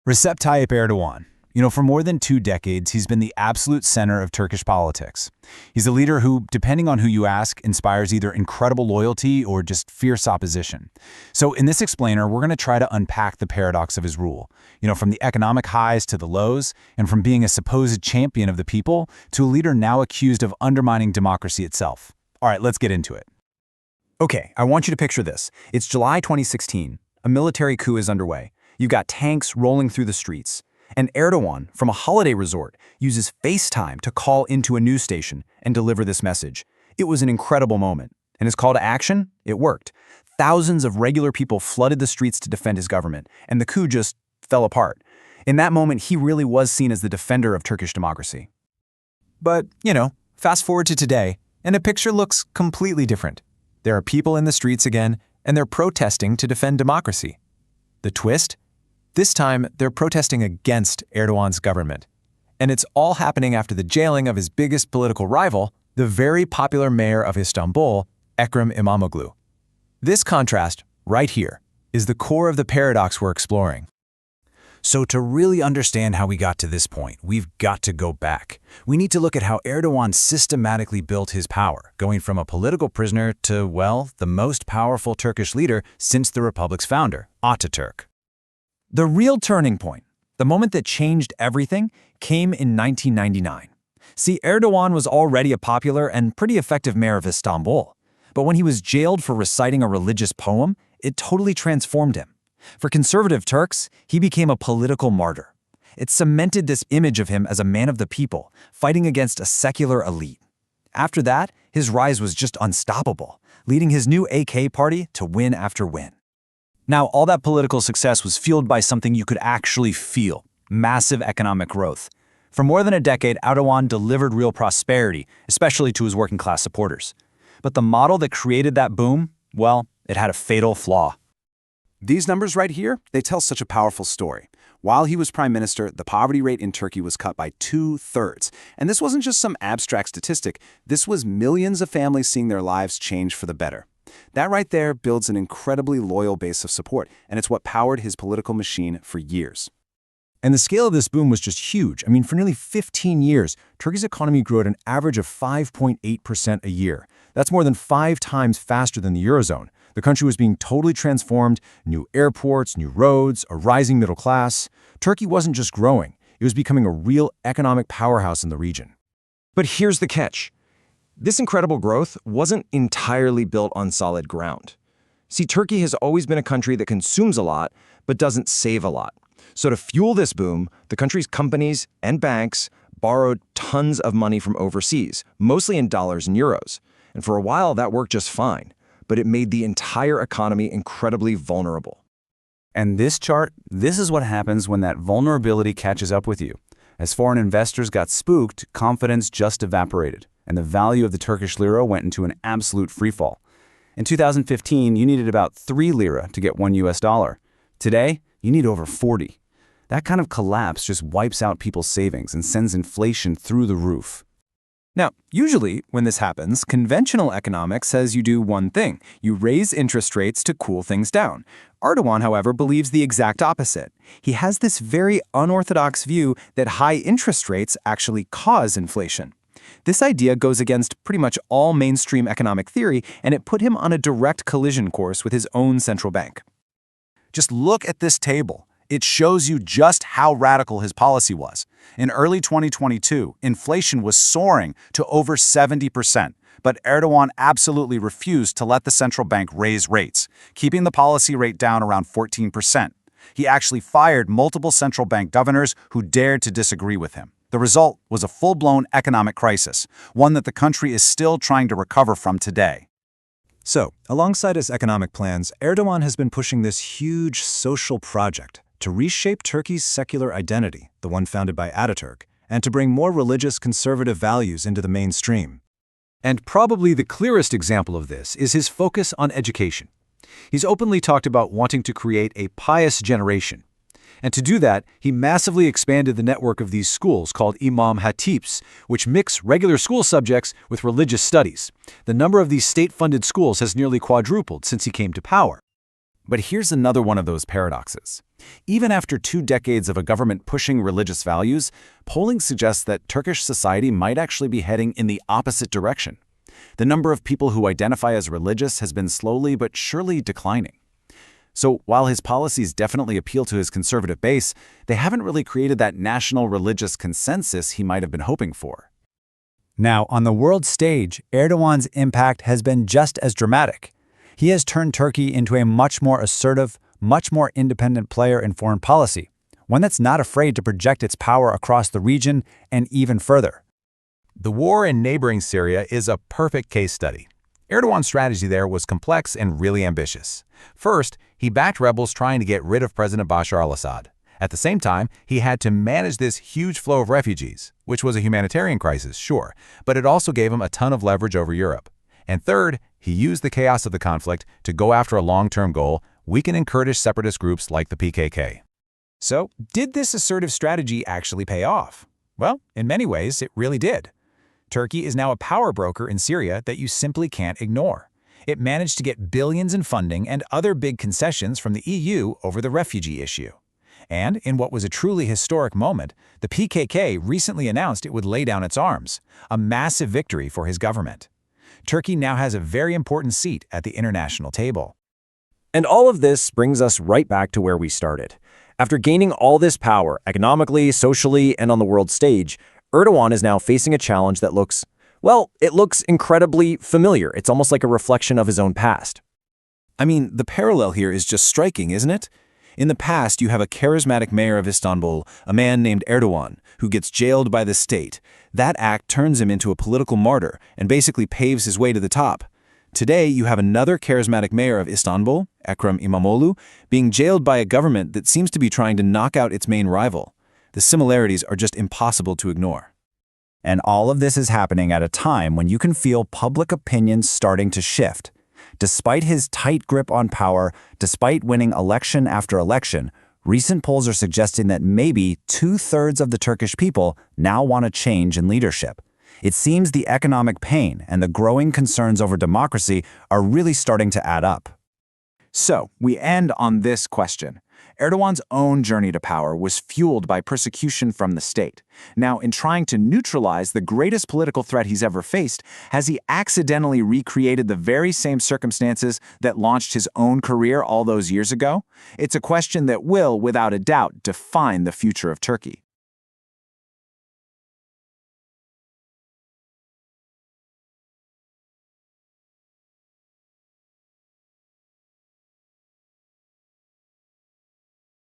Recep Tayyip Erdoğan. For more than 2 decades, he's been the absolute center of Turkish politics. He's a leader who, depending on who you ask, inspires either incredible loyalty or just fierce opposition. So in this explainer, we're going to try to unpack the paradox of his rule. From the economic highs to the lows, and from being a supposed champion of the people to a leader now accused of undermining democracy itself. All right, let's get into it. Okay, I want you to picture this. It's July 2016. A military coup is underway. You've got tanks rolling through the streets. And Erdoğan, from a holiday resort, uses FaceTime to call into a news station and deliver this message. It was an incredible moment. And his call to action? It worked. Thousands of regular people flooded the streets to defend his government, and the coup just fell apart. In that moment, he really was seen as the defender of Turkish democracy. But, fast forward to today, and the picture looks completely different. There are people in the streets again, and they're protesting to defend democracy. The twist? This time, they're protesting against Erdoğan's government. And it's all happening after the jailing of his biggest political rival, the very popular mayor of Istanbul, Ekrem İmamoğlu. This contrast, right here, is the core of the paradox we're exploring. So to really understand how we got to this point, we've got to go back. We need to look at how Erdoğan systematically built his power, going from a political prisoner to, well, the most powerful Turkish leader since the republic's founder, Atatürk. The real turning point, the moment that changed everything, came in 1999. See, Erdoğan was already a popular and pretty effective mayor of Istanbul. But when he was jailed for reciting a religious poem, it totally transformed him. For conservative Turks, he became a political martyr. It cemented this image of him as a man of the people, fighting against a secular elite. After that, his rise was just unstoppable, leading his new AK party to win after win. Now, all that political success was fueled by something you could actually feel: massive economic growth. For more than a decade, Erdoğan delivered real prosperity, especially to his working-class supporters. But the model that created that boom, well, it had a fatal flaw. These numbers right here, they tell such a powerful story. While he was prime minister, the poverty rate in Turkey was cut by 2/3. And this wasn't just some abstract statistic. This was millions of families seeing their lives change for the better. That right there builds an incredibly loyal base of support, and it's what powered his political machine for years. And the scale of this boom was just huge. For nearly 15 years, Turkey's economy grew at an average of 5.8% a year. That's more than 5 times faster than the Eurozone. The country was being totally transformed: new airports, new roads, a rising middle class. Turkey wasn't just growing, it was becoming a real economic powerhouse in the region. But here's the catch. This incredible growth wasn't entirely built on solid ground. See, Turkey has always been a country that consumes a lot, but doesn't save a lot. So to fuel this boom, the country's companies and banks borrowed tons of money from overseas, mostly in dollars and euros. And for a while, that worked just fine, but it made the entire economy incredibly vulnerable. And this chart, this is what happens when that vulnerability catches up with you. As foreign investors got spooked, confidence just evaporated, and the value of the Turkish lira went into an absolute freefall. In 2015, you needed about 3 lira to get $1. Today, you need over 40. That kind of collapse just wipes out people's savings and sends inflation through the roof. Now, usually when this happens, conventional economics says you do one thing: you raise interest rates to cool things down. Erdoğan, however, believes the exact opposite. He has this very unorthodox view that high interest rates actually cause inflation. This idea goes against pretty much all mainstream economic theory, and it put him on a direct collision course with his own central bank. Just look at this table. It shows you just how radical his policy was. In early 2022, inflation was soaring to over 70%, but Erdoğan absolutely refused to let the central bank raise rates, keeping the policy rate down around 14%. He actually fired multiple central bank governors who dared to disagree with him. The result was a full-blown economic crisis, one that the country is still trying to recover from today. So, alongside his economic plans, Erdoğan has been pushing this huge social project to reshape Turkey's secular identity, the one founded by Atatürk, and to bring more religious conservative values into the mainstream. And probably the clearest example of this is his focus on education. He's openly talked about wanting to create a pious generation. And to do that, he massively expanded the network of these schools called imam hatips, which mix regular school subjects with religious studies. The number of these state-funded schools has nearly quadrupled since he came to power. But here's another one of those paradoxes. Even after 2 decades of a government pushing religious values, polling suggests that Turkish society might actually be heading in the opposite direction. The number of people who identify as religious has been slowly but surely declining. So while his policies definitely appeal to his conservative base, they haven't really created that national religious consensus he might have been hoping for. Now, on the world stage, Erdoğan's impact has been just as dramatic. He has turned Turkey into a much more assertive, much more independent player in foreign policy, one that's not afraid to project its power across the region and even further. The war in neighboring Syria is a perfect case study. Erdogan's strategy there was complex and really ambitious. First, he backed rebels trying to get rid of President Bashar al-Assad. At the same time, he had to manage this huge flow of refugees, which was a humanitarian crisis, sure, but it also gave him a ton of leverage over Europe. And third, he used the chaos of the conflict to go after a long-term goal, weakening Kurdish separatist groups like the PKK. So, did this assertive strategy actually pay off? Well, in many ways, it really did. Turkey is now a power broker in Syria that you simply can't ignore. It managed to get billions in funding and other big concessions from the EU over the refugee issue. And in what was a truly historic moment, the PKK recently announced it would lay down its arms, a massive victory for his government. Turkey now has a very important seat at the international table. And all of this brings us right back to where we started. After gaining all this power, economically, socially, and on the world stage, Erdoğan is now facing a challenge that looks, well, it looks incredibly familiar. It's almost like a reflection of his own past. I mean, the parallel here is just striking, isn't it? In the past, you have a charismatic mayor of Istanbul, a man named Erdoğan, who gets jailed by the state. That act turns him into a political martyr and basically paves his way to the top. Today, you have another charismatic mayor of Istanbul, Ekrem İmamoğlu, being jailed by a government that seems to be trying to knock out its main rival. The similarities are just impossible to ignore. And all of this is happening at a time when you can feel public opinion starting to shift. Despite his tight grip on power, despite winning election after election, recent polls are suggesting that maybe 2/3 of the Turkish people now want a change in leadership. It seems the economic pain and the growing concerns over democracy are really starting to add up. So, we end on this question. Erdoğan's own journey to power was fueled by persecution from the state. Now, in trying to neutralize the greatest political threat he's ever faced, has he accidentally recreated the very same circumstances that launched his own career all those years ago? It's a question that will, without a doubt, define the future of Turkey.